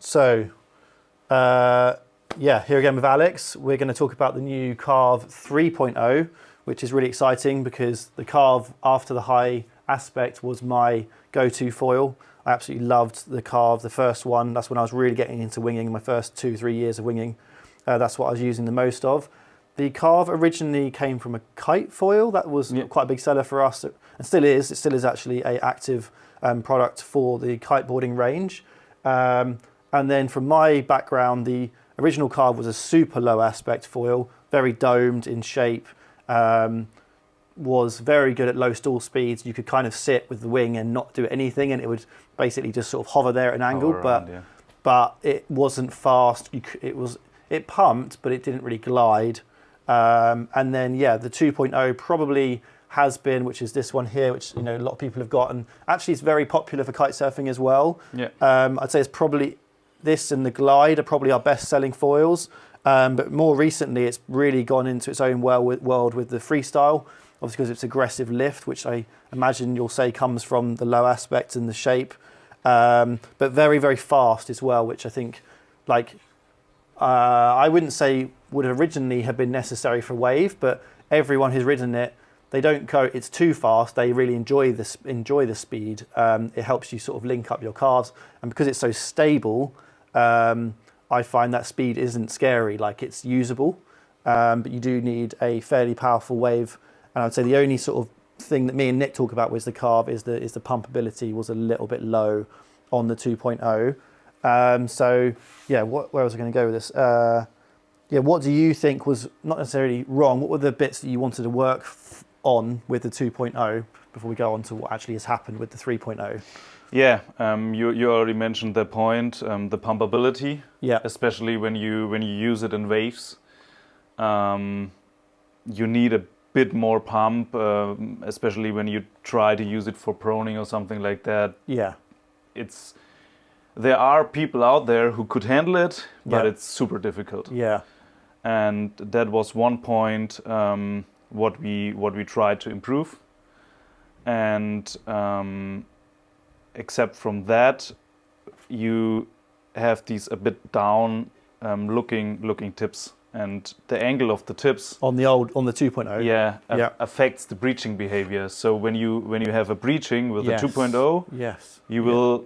So, here again with Alex, we're going to talk about the new Carve 3.0, which is really exciting because the Carve after the high aspect was my go-to foil. I absolutely loved the Carve, the first one. That's when I was really getting into winging, my first 2-3 years of winging. That's what I was using the most of. The Carve originally came from a kite foil. That was quite a big seller for us, and still is. It still is actually an active product for the kiteboarding range. And then from my background, the original Carve was a super low aspect foil, very domed in shape, was very good at low stall speeds. You could kind of sit with the wing and not do anything, and it would basically just sort of hover there at an angle, but it wasn't fast. It pumped, but it didn't really glide. And then, the 2.0 probably has been, which is this one here, which a lot of people have got, and actually it's very popular for kite surfing as well. I'd say it's probably this and the Glide are probably our best selling foils, but more recently it's really gone into its own world with the Freestyle, obviously because it's aggressive lift, which I imagine you'll say comes from the low aspect and the shape, but very, very fast as well, which I think I wouldn't say would originally have been necessary for wave, but everyone who's ridden it, they don't go, it's too fast. They really enjoy the speed. It helps you sort of link up your carves, and because it's so stable, I find that speed isn't scary. Like, it's usable, but you do need a fairly powerful wave. And I would say the only sort of thing that me and Nick talk about with the Carve is the pumpability was a little bit low on the 2.0. Where was I going to go with this? What do you think was not necessarily wrong? What were the bits that you wanted to work on with the 2.0 before we go on to what actually has happened with the 3.0? You already mentioned that point, the pumpability. Especially when you use it in waves, you need a bit more pump, especially when you try to use it for proning or something like that. There are people out there who could handle it, but it's super difficult. And that was one point what we tried to improve. And except from that, you have these a bit down looking tips, and the angle of the tips on the 2.0 affects the breaching behavior. So when you have a breaching with the 2.0, you will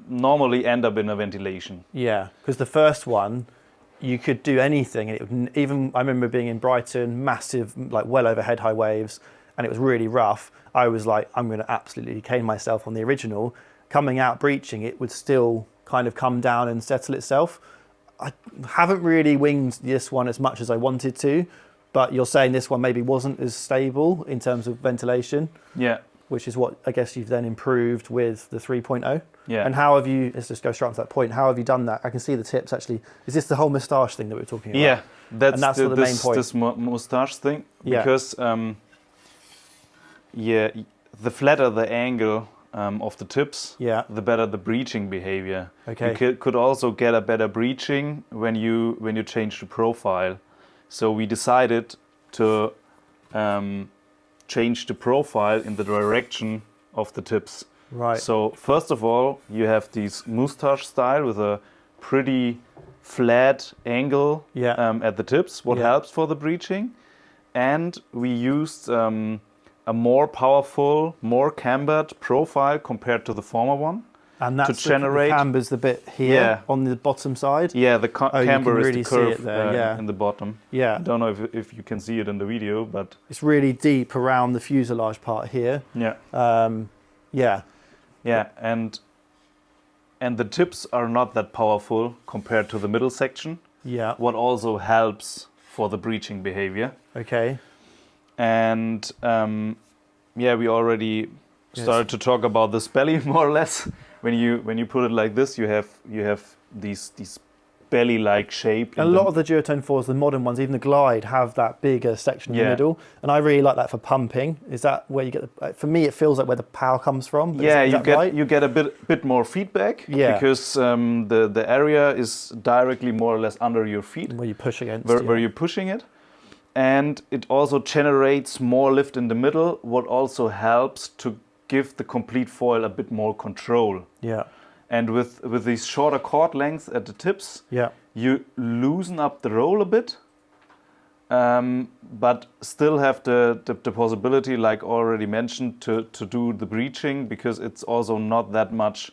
normally end up in a ventilation. Because the first one, you could do anything, and I remember being in Brighton, massive, like well over head high waves, and it was really rough. I was like, I'm going to absolutely cane myself on the original. Coming out breaching, it would still kind of come down and settle itself. I haven't really winged this one as much as I wanted to, but you're saying this one maybe wasn't as stable in terms of ventilation. Which is what I guess you've then improved with the 3.0. And how have you, let's just go straight on to that point, how have you done that? I can see the tips actually. Is this the whole moustache thing that we were talking about? That's the main point. This moustache thing, because the flatter the angle of the tips, the better the breaching behavior. You could also get a better breaching when you change the profile. So we decided to change the profile in the direction of the tips. So first of all, you have these moustache style with a pretty flat angle at the tips, what helps for the breaching. And we used a more powerful, more cambered profile compared to the former one. And that's the camber's the bit here on the bottom side? The camber is the curve in the bottom. I don't know if you can see it in the video, but it's really deep around the fuselage part here. And the tips are not that powerful compared to the middle section. What also helps for the breaching behavior. And we already started to talk about this belly more or less. When you put it like this, you have these belly-like shape. And a lot of the Duotone foils, the modern ones, even the Glide, have that bigger section in the middle, and I really like that for pumping. Is that where you get for me, it feels like where the power comes from. You get a bit more feedback because the area is directly more or less under your feet where you push against where you're pushing it. And it also generates more lift in the middle, what also helps to give the complete foil a bit more control. And with these shorter chord lengths at the tips, you loosen up the roll a bit, but still have the possibility, like already mentioned, to do the breeching, because it's also not that much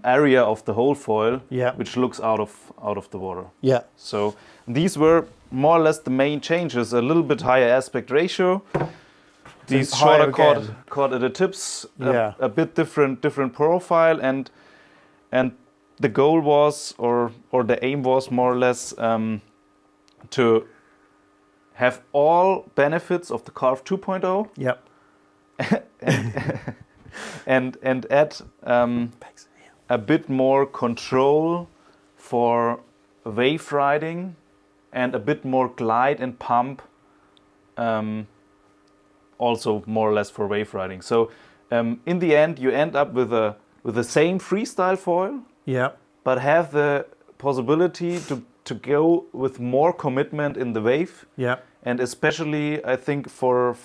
area of the whole foil which looks out of the water. Yeah. So these were more or less the main changes. A little bit higher aspect ratio. These shorter chord at the tips, a bit different profile, and the goal was, or the aim was more or less to have all benefits of the Carve 2.0. Yep. and add a bit more control for wave riding and a bit more glide and pump, also more or less for wave riding. So in the end, you end up with the same freestyle foil, but have the possibility to go with more commitment in the wave. Yeah. And especially, I think for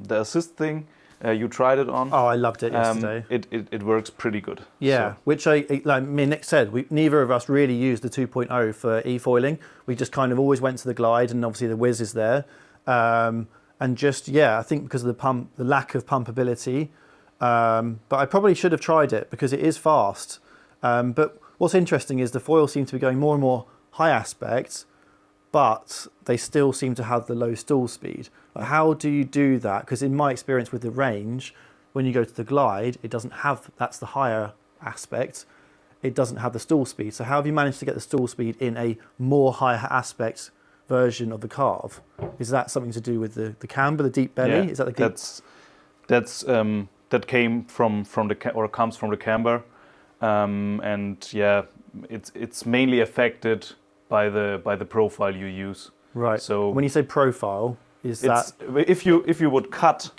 the assist thing, you tried it on. Oh, I loved it yesterday. It works pretty good. Yeah, so. Which like me and Nick said, neither of us really used the 2.0 for e-foiling. We just kind of always went to the glide, and obviously the whiz is there. And just, I think because of the lack of pumpability, but I probably should have tried it because it is fast. But what's interesting is the foil seems to be going more and more high aspect, but they still seem to have the low stall speed. Like, how do you do that? Because in my experience with the range, when you go to the glide, it doesn't have, that's the higher aspect, it doesn't have the stall speed. So how have you managed to get the stall speed in a more higher aspect version of the Carve? Is that something to do with the camber, the deep belly? Yeah, is that the that came from the or comes from the camber, and it's mainly affected by the profile you use. Right. So when you say profile, is that if you would cut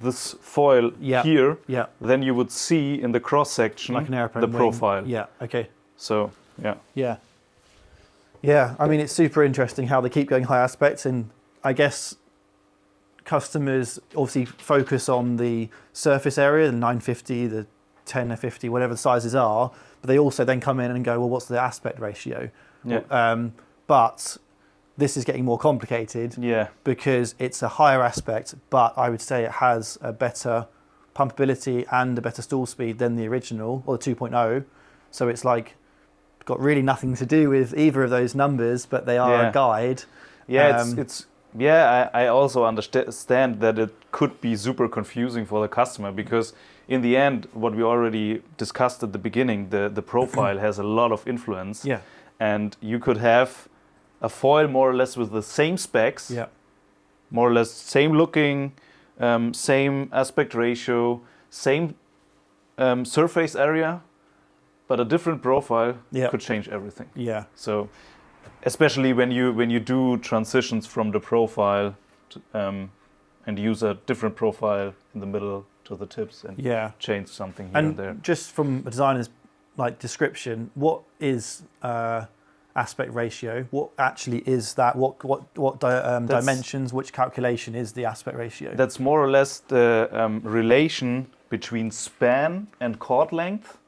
this foil here, then you would see in the cross section like an airplane the wing. profile. Yeah. Okay. So yeah, I mean, it's super interesting how they keep going high aspects, and I guess customers obviously focus on the surface area, the 950, the 1050, whatever the sizes are, but they also then come in and go, well, what's the aspect ratio? Yeah. But this is getting more complicated because it's a higher aspect, but I would say it has a better pumpability and a better stall speed than the original, or the 2.0. So it's like, got really nothing to do with either of those numbers, but they are a guide. Yeah, I also understand that it could be super confusing for the customer, because in the end, what we already discussed at the beginning, the profile has a lot of influence. Yeah. And you could have a foil more or less with the same specs, more or less same looking, same aspect ratio, same surface area, but a different profile could change everything. Yeah. So, especially when you do transitions from the profile to, and use a different profile in the middle to the tips and change something here and there. Just from a designer's description, what is aspect ratio? What actually is that? What dimensions? Which calculation is the aspect ratio? That's more or less the relation between span and chord length.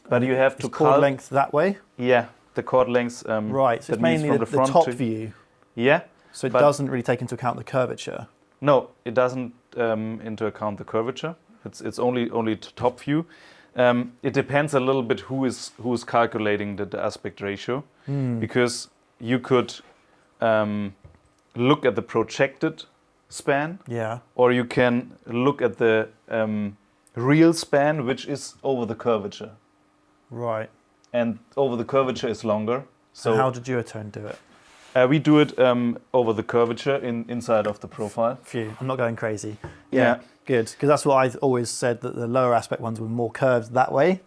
But you have to chord length that way. Yeah, the chord length. Right, so it's mainly the top view. Yeah. So it doesn't really take into account the curvature. No, it doesn't into account the curvature. It's only top view. It depends a little bit who is calculating the aspect ratio, because you could look at the projected span, or you can look at the real span, which is over the curvature. Right. And over the curvature is longer. So how did Duotone do it? We do it over the curvature inside of the profile. Phew, I'm not going crazy. Yeah. Good, because that's what I've always said, that the lower aspect ones were more curved that way.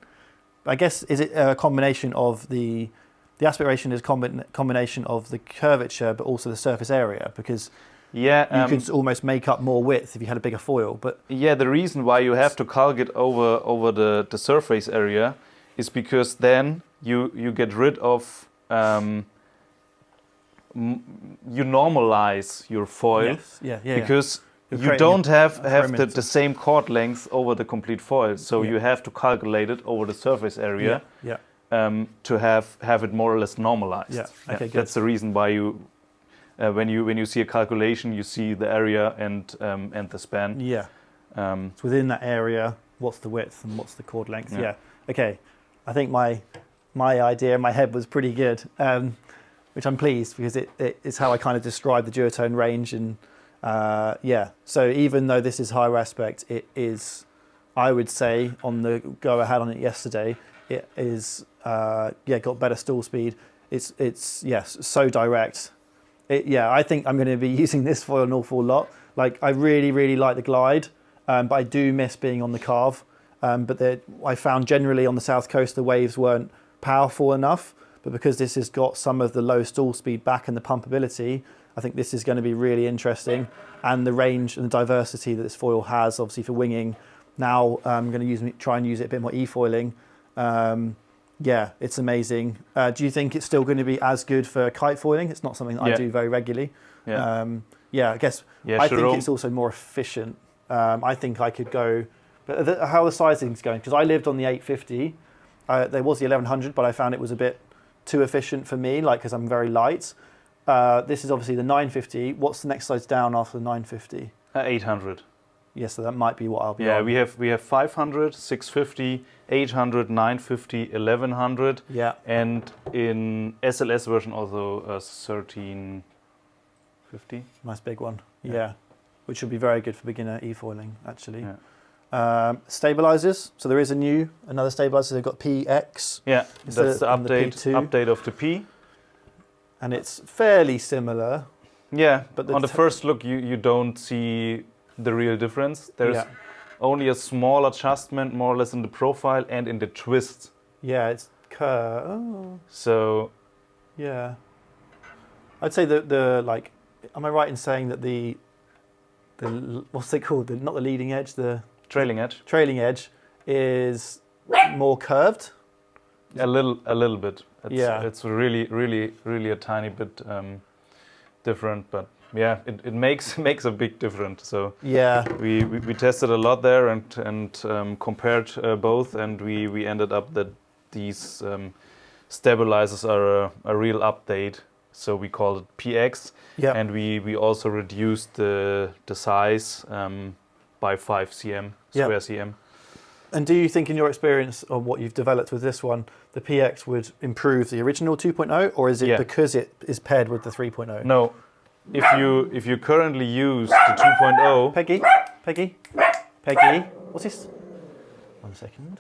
I guess, is it a combination of the aspect ratio is a combination of the curvature but also the surface area, because you could almost make up more width if you had a bigger foil. But the reason why you have to calculate over the surface area is because then you get rid of you normalize your foil. Yes. Because you don't have the same chord length over the complete foil, so you have to calculate it over the surface area to have it more or less normalized. Yeah. Okay, good. That's the reason why you when you see a calculation, you see the area and the span. Yeah. So within that area, what's the width and what's the chord length? Yeah. Okay. I think my idea in my head was pretty good, which I'm pleased because it is how I kind of describe the duotone range. And so even though this is higher aspect, it is, I would say, on the go ahead on it yesterday, it is got better stall speed. It's so direct. I think I'm going to be using this foil an awful lot. Like, I really like the glide, but I do miss being on the carve. But I found generally on the south coast the waves weren't powerful enough. But because this has got some of the low stall speed back and the pumpability, I think this is going to be really interesting. And the range and the diversity that this foil has, obviously for winging. Now I'm going to try and use it a bit more e-foiling. It's amazing. Do you think it's still going to be as good for kite foiling? It's not something that I do very regularly. I guess I think it's also more efficient. I think I could go, but how the sizing's going, because I lived on the 850. There was the 1100, but I found it was a bit too efficient for me, like, because I'm very light. This is obviously the 950. What's the next size down after the 950? 800. Yes, so that might be what I'll be on. we have 500, 650, 800, 950, 1100. Yeah. And in SLS version also 1350. Nice big one. Yeah. Which would be very good for beginner e-foiling, actually. Yeah. Stabilizers. So there is another stabilizer. They've got PX. Yeah, that's the update of the P. And it's fairly similar. Yeah, but on the first look, you don't see the real difference. There's only a small adjustment, more or less, in the profile and in the twist. Yeah, it's curved. Oh. So, yeah, I'd say the like. Am I right in saying that the what's it called? Not the leading edge, the trailing edge. Trailing edge is more curved. A little bit. It's really a tiny bit different, but. Yeah, it makes a big difference. So we tested a lot there and compared both, and we ended up that these stabilizers are a real update. So we call it PX, and we also reduced the size by 5 cm, square cm. And do you think, in your experience of what you've developed with this one, the PX would improve the original 2.0, or is it because it is paired with the 3.0? No. If you currently use the 2.0... Peggy, what's this? 1 second.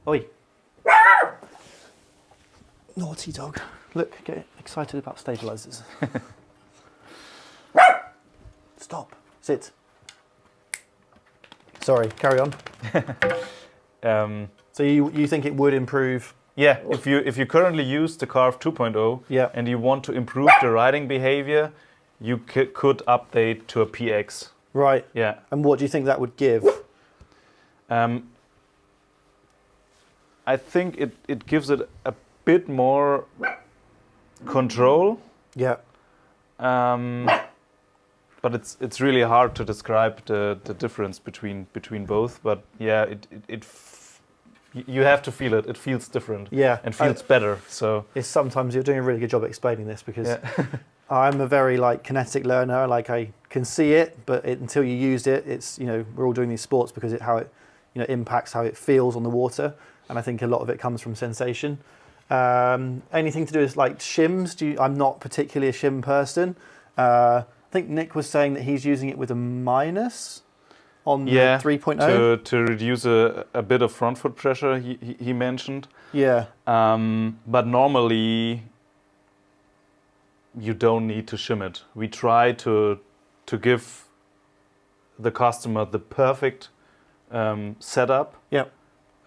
Oi. Naughty dog. Look, get excited about stabilizers. Stop. Sit. Sorry, carry on. So you think it would improve? Yeah, if you currently use the Carve 2.0 and you want to improve the riding behavior, you could update to a PX. Right. Yeah. And what do you think that would give? I think it gives it a bit more control. Yeah. But it's really hard to describe the difference between both. But yeah, you have to feel it. It feels different. Yeah. And feels better. So it's sometimes you're doing a really good job at explaining this, because I'm a very kinetic learner. Like, I can see it, but until you use it, it's, we're all doing these sports because how it impacts how it feels on the water. And I think a lot of it comes from sensation. Anything to do with shims? I'm not particularly a shim person. I think Nick was saying that he's using it with a minus on the 3.0 to reduce a bit of front foot pressure. He mentioned. Yeah. But normally you don't need to shim it. We try to give the customer the perfect setup. Yeah.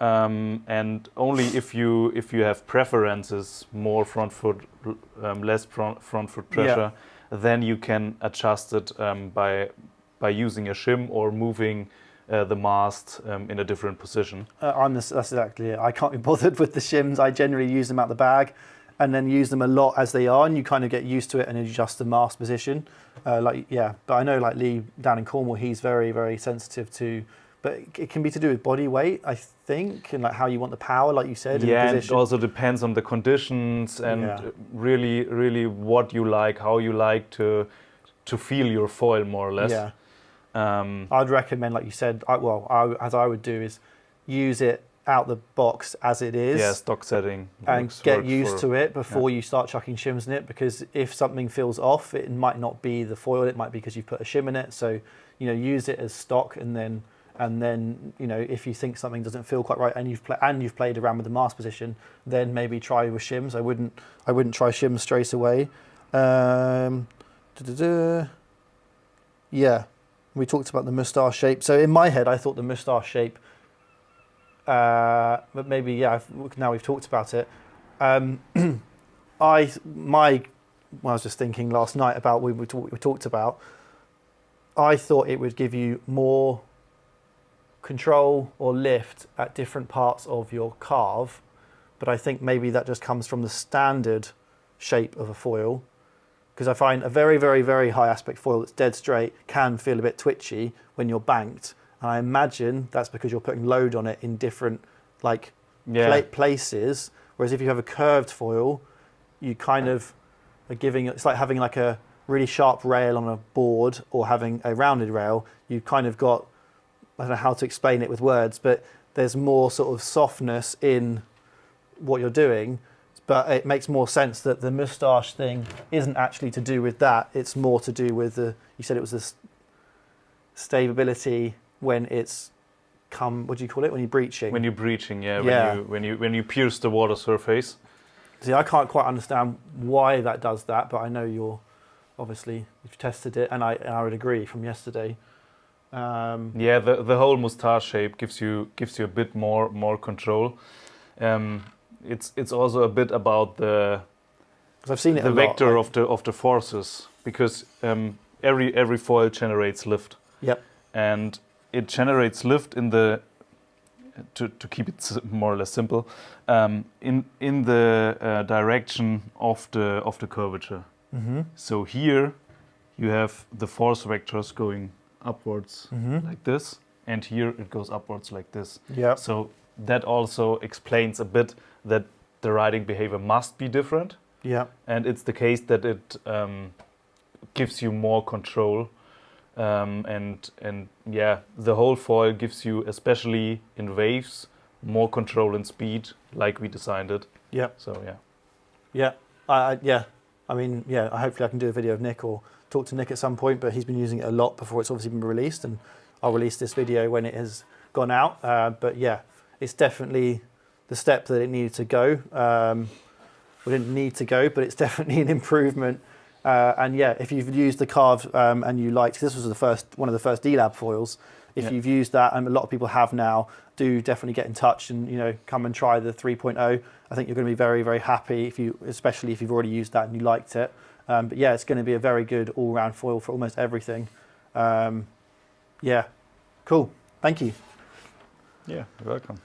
And only if you have preferences, more front foot, less front foot pressure, then you can adjust it by using a shim or moving the mast in a different position. That's exactly it. I can't be bothered with the shims. I generally use them out the bag. and then use them a lot as they are, and you kind of get used to it and adjust the mast position. But I know like Lee down in Cornwall, he's very, very sensitive to, but it can be to do with body weight, I think, and like how you want the power, like you said. Yeah, and it also depends on the conditions and really, really what you like, how you like to feel your foil more or less. Yeah. I'd recommend, like you said, as I would do is use it out the box as it is. Yeah, stock setting. And get used to it before you start chucking shims in it, because if something feels off, it might not be the foil, it might be because you've put a shim in it. So, use it as stock, and then if you think something doesn't feel quite right and you've played around with the mast position, then maybe try with shims. I wouldn't try shims straight away. Yeah, we talked about the moustache shape. So in my head, I thought the moustache shape, but maybe now we've talked about it. When I was just thinking last night about what we talked about, I thought it would give you more control or lift at different parts of your carve, but I think maybe that just comes from the standard shape of a foil, because I find a very, very, very high aspect foil that's dead straight can feel a bit twitchy when you're banked, and I imagine that's because you're putting load on it in different places, whereas if you have a curved foil, you kind of are it's like having like a really sharp rail on a board or having a rounded rail. You kind of got, I don't know how to explain it with words, but there's more sort of softness in what you're doing, but it makes more sense that the moustache thing isn't actually to do with that. It's more to do with you said it was the stability when it's what do you call it? When you're breaching? When you're breaching, yeah. When you pierce the water surface. See, I can't quite understand why that does that, but I know you've tested it, and I would agree from yesterday. The whole moustache shape gives you a bit more control. It's also a bit about the vector of the forces, because every foil generates lift. Yep. And it generates lift in the to keep it more or less simple, in the direction of the curvature. Mm-hmm. So here you have the force vectors going upwards like this, and here it goes upwards like this. Yeah. So that also explains a bit that the riding behavior must be different. Yeah. And it's the case that it gives you more control, and the whole foil gives you, especially in waves, more control and speed, like we designed it. Yeah. So hopefully I can do a video of Nick or talk to Nick at some point, but he's been using it a lot before it's obviously been released, and I'll release this video when it has gone out. But yeah, it's definitely the step that it needed to go. We didn't need to go, but it's definitely an improvement. If you've used the Carve and you liked, this was one of the first D-Lab foils. If you've used that, and a lot of people have now, do definitely get in touch and come and try the 3.0. I think you're going to be very, very happy especially if you've already used that and you liked it. It's going to be a very good all-round foil for almost everything. Cool. Thank you. Yeah, you're welcome.